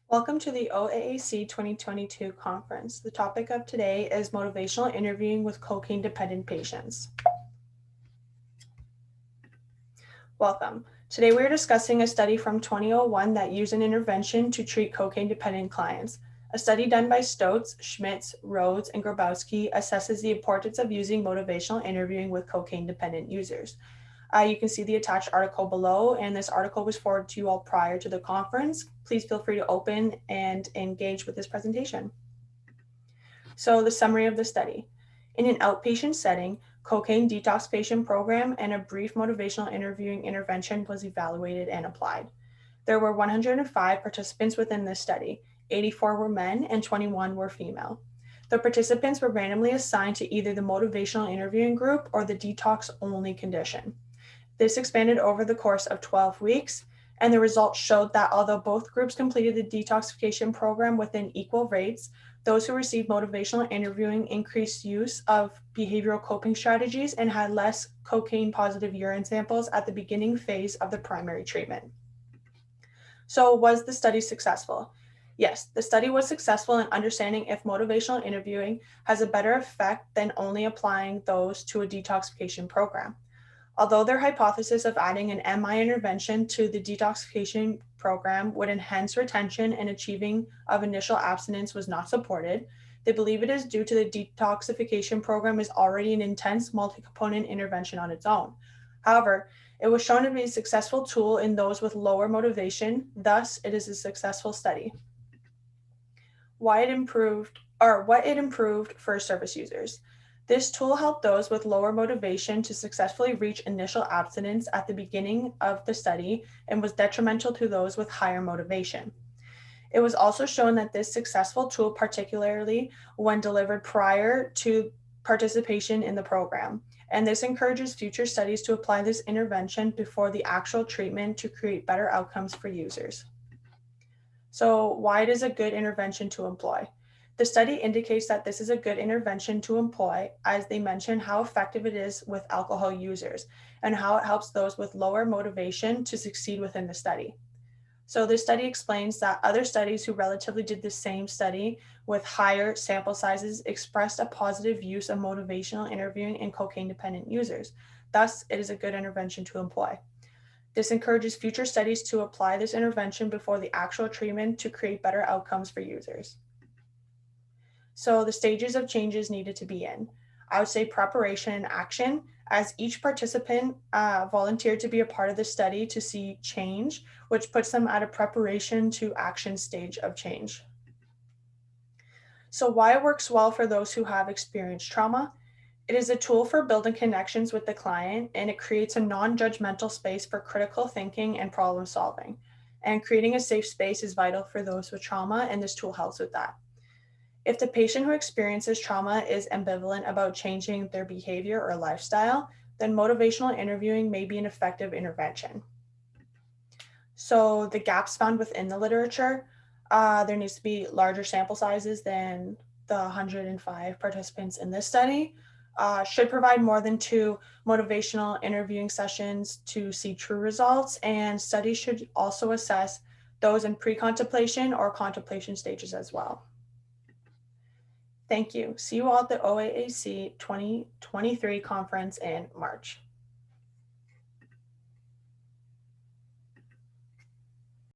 Welcome to the OAAC 2022 conference. The topic of today is motivational interviewing with cocaine-dependent patients. Welcome. Today we are discussing a study from 2001 that used an intervention to treat cocaine-dependent clients. A study done by Stotz, Schmitz, Rhodes, and Grabowski assesses the importance of using motivational interviewing with cocaine-dependent users. You can see the attached article below, and this article was forwarded to you all prior to the conference. Please feel free to open and engage with this presentation. So the summary of the study. In an outpatient setting, cocaine detoxification program and a brief motivational interviewing intervention was evaluated and applied. There were 105 participants within this study. 84 were men and 21 were female. The participants were randomly assigned to either the motivational interviewing group or the detox only condition. This expanded over the course of 12 weeks, and the results showed that although both groups completed the detoxification program within equal rates, those who received motivational interviewing increased use of behavioral coping strategies and had less cocaine positive urine samples at the beginning phase of the primary treatment. So, was the study successful? Yes, the study was successful in understanding if motivational interviewing has a better effect than only applying those to a detoxification program. Although their hypothesis of adding an MI intervention to the detoxification program would enhance retention and achieving of initial abstinence was not supported, they believe it is due to the detoxification program is already an intense multi-component intervention on its own. However, it was shown to be a successful tool in those with lower motivation, thus it is a successful study. What it improved for service users. This tool helped those with lower motivation to successfully reach initial abstinence at the beginning of the study and was detrimental to those with higher motivation. It was also shown that this successful tool, particularly when delivered prior to participation in the program, and this encourages future studies to apply this intervention before the actual treatment to create better outcomes for users. So, why it is a good intervention to employ? The study indicates that this is a good intervention to employ, as they mention how effective it is with alcohol users and how it helps those with lower motivation to succeed within the study. So, this study explains that other studies who relatively did the same study with higher sample sizes expressed a positive use of motivational interviewing in cocaine dependent users. Thus, it is a good intervention to employ. This encourages future studies to apply this intervention before the actual treatment to create better outcomes for users. So the stages of changes needed to be in. I would say preparation and action, as each participant volunteered to be a part of the study to see change, which puts them at a preparation to action stage of change. So why it works well for those who have experienced trauma. It is a tool for building connections with the client, and it creates a non-judgmental space for critical thinking and problem solving. And creating a safe space is vital for those with trauma, and this tool helps with that. If the patient who experiences trauma is ambivalent about changing their behavior or lifestyle, then motivational interviewing may be an effective intervention. So the gaps found within the literature, there needs to be larger sample sizes than the 105 participants in this study. Should provide more than 2 motivational interviewing sessions to see true results, and studies should also assess those in pre-contemplation or contemplation stages as well. Thank you. See you all at the OAAC 2023 conference in March.